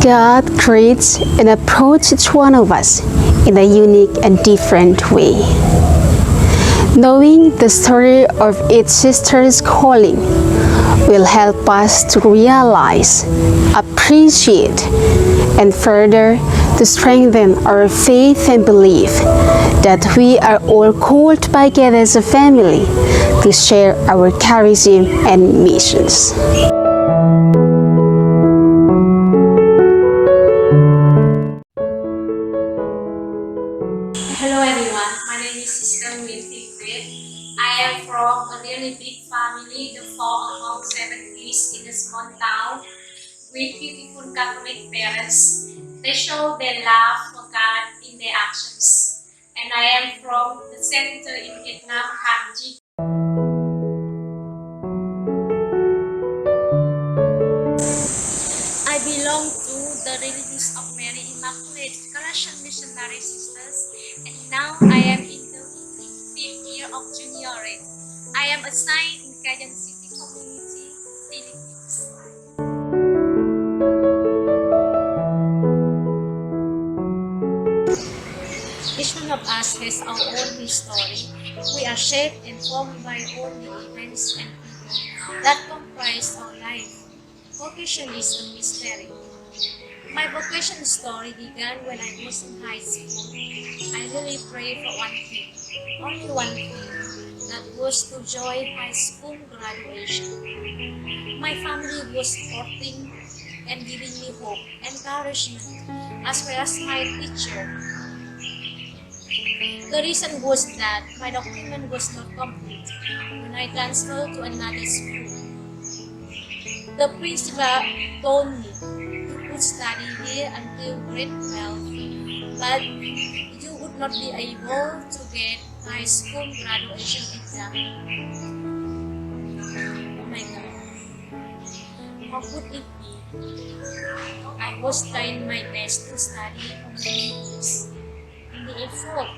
God creates and approaches each one of us in a unique and different way. Knowing the story of each sister's calling will help us to realize, appreciate, and further to strengthen our faith and belief that we are all called by God as a family to share our charism and missions. Hello everyone, my name is Sr.Nguyen. I am from a really big family, the four among 7 kids in a small town with beautiful Catholic parents. They show their love for God in their actions. And I am from the center in Vietnam, Ham Chi. I belong to the Religious of Mary Immaculate Colossian Missionary Sisters, and now I am in the 5th year of juniorate. I am assigned in Cagayan City Community, Philippines. Each one of us has our own story. We are shaped and formed by all the events and people that comprise our life. Vocation is a mystery. My vocation story began when I was in high school. I really prayed for one thing, only one thing, that was to join high school graduation. My family was supporting and giving me hope, encouragement, as well as my teacher. The reason was that my document was not complete when I transferred to another school. The principal told me you could study here until grade 12, but you would not be able to get high school graduation exam. Oh my God, how could it be? I was trying my best to study for many years, and the effort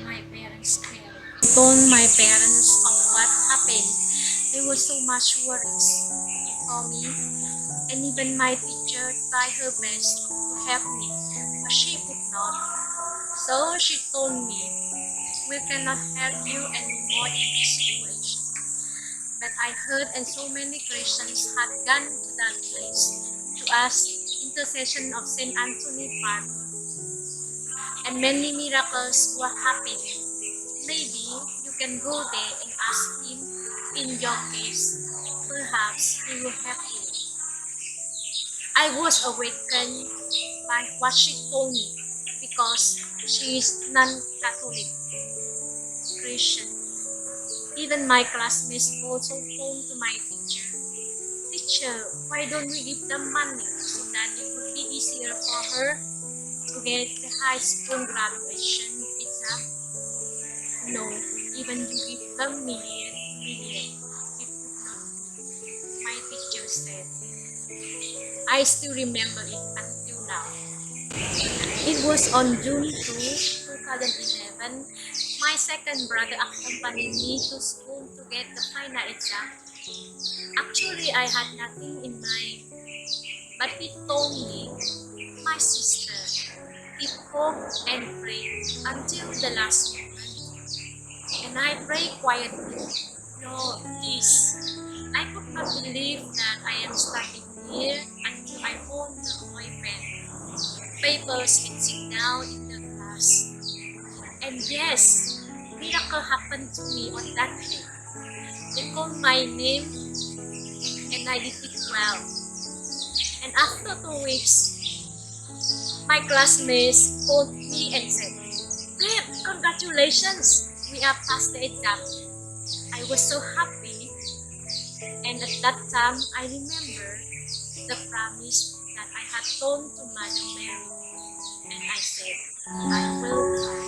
my parents spared. I told my parents of what happened. There was so much worries for me, and even my teacher tried her best to help me, but she could not. So she told me, "We cannot help you anymore in this situation." But I heard and so many Christians had gone to that place to ask intercession of St. Anthony Padre, and many miracles were happening. Maybe you can go there and ask him in your case. Perhaps he will help you. I was awakened by what she told me because she is non-Catholic Christian. Even my classmates also told to my teacher, "Teacher, why don't we give them money so that it would be easier for her to get the high school graduation exam?" No, even you give them million, it could not do, my teacher said. I still remember it until now. It was on June 2, 2011. My second brother accompanied me to school to get the final exam. Actually, I had nothing in mind, but he told me, "My sister, keep hope and pray until the last moment." And I prayed quietly, "Lord, please." I could not believe that I am studying here until I hold the oil pen, papers, and sit down in the class. And yes, miracle happened to me on that day. They called my name and I did it well. And after 2 weeks, my classmates called me and said, "Babe, congratulations! We are past the exam." I was so happy, and at that time I remember the promise that I had told to Mother Mary, and I said, "I will try."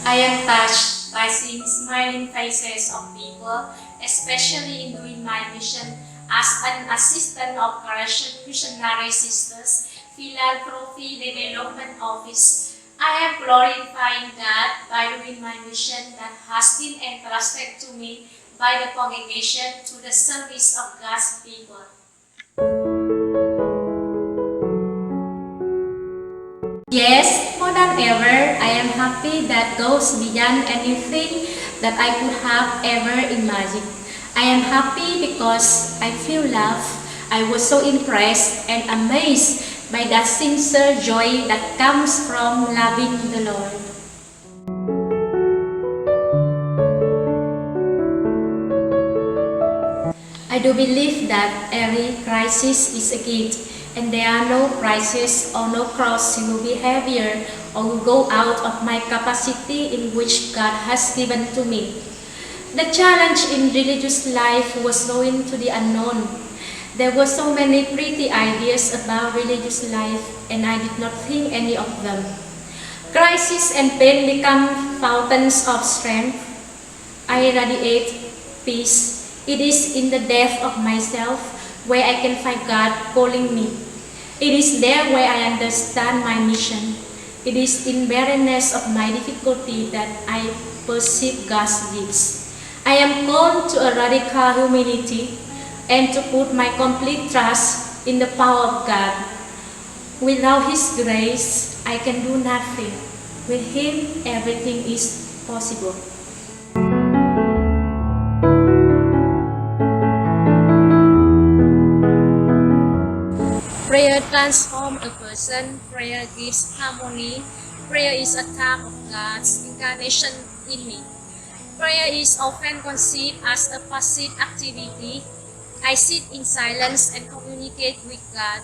I am touched by seeing smiling faces of people, especially in doing my mission as an assistant of Croatian Missionary Sisters Philanthropy Development Office. I am glorifying God by doing my mission that has been entrusted to me by the congregation to the service of God's people. Yes, more than ever, I am happy that goes beyond anything that I could have ever imagined. I am happy because I feel love. I was so impressed and amazed by that sincere joy that comes from loving the Lord. I do believe that every crisis is a gift, and there are no crises or no cross will be heavier or will go out of my capacity in which God has given to me. The challenge in religious life was going to the unknown. There were so many pretty ideas about religious life, and I did not think any of them. Crisis and pain become fountains of strength. I radiate peace. It is in the depth of myself where I can find God calling me. It is there where I understand my mission. It is in barrenness of my difficulty that I perceive God's gifts. I am called to a radical humility and to put my complete trust in the power of God. Without His grace, I can do nothing. With Him, everything is possible. Prayer transforms a person. Prayer gives harmony. Prayer is a type of God's incarnation in me. Prayer is often conceived as a passive activity. I sit in silence and communicate with God.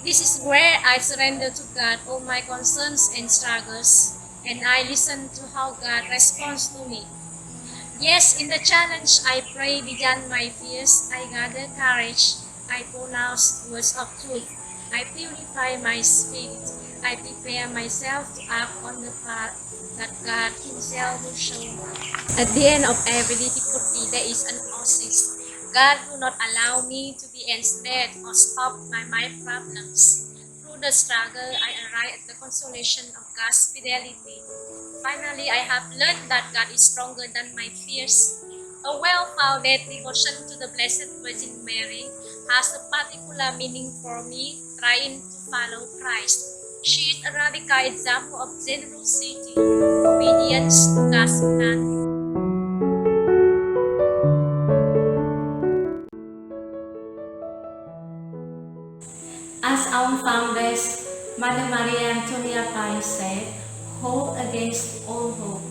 This is where I surrender to God all my concerns and struggles, and I listen to how God responds to me. Yes, in the challenge, I pray beyond my fears. I gather courage. I pronounce words of truth. I purify my spirit. I prepare myself to act on the path that God Himself will show me. At the end of every difficulty, there is an oasis. God will not allow me to be ensnared or stopped by my problems. Through the struggle, I arrive at the consolation of God's fidelity. Finally, I have learned that God is stronger than my fears. A well-founded devotion to the Blessed Virgin Mary has a particular meaning for me trying to follow Christ. She is a radical example of generosity, obedience to God's plan. As our founders, Mother Maria Antonia Pius said, hope against all hope.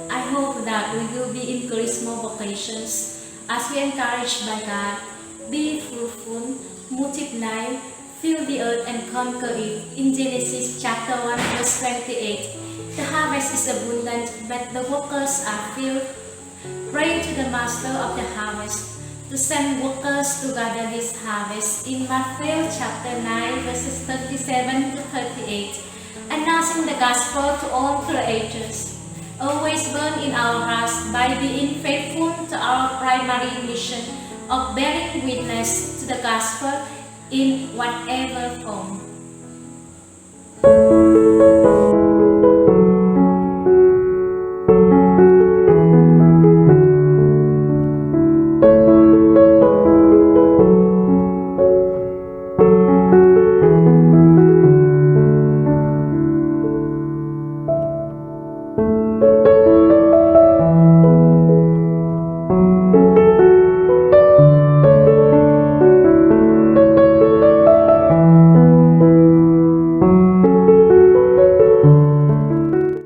I hope that we will be in charisma vocations as we encouraged by God, be fruitful, multiply, fill the earth and conquer it. In Genesis chapter 1 verse 28, the harvest is abundant, but the workers are few. Pray to the Master of the harvest to send workers to gather His harvest in Matthew chapter 9 verses 37 to 38, announcing the gospel to all creatures. Always burn in our hearts by being faithful to our primary mission of bearing witness to the gospel in whatever form.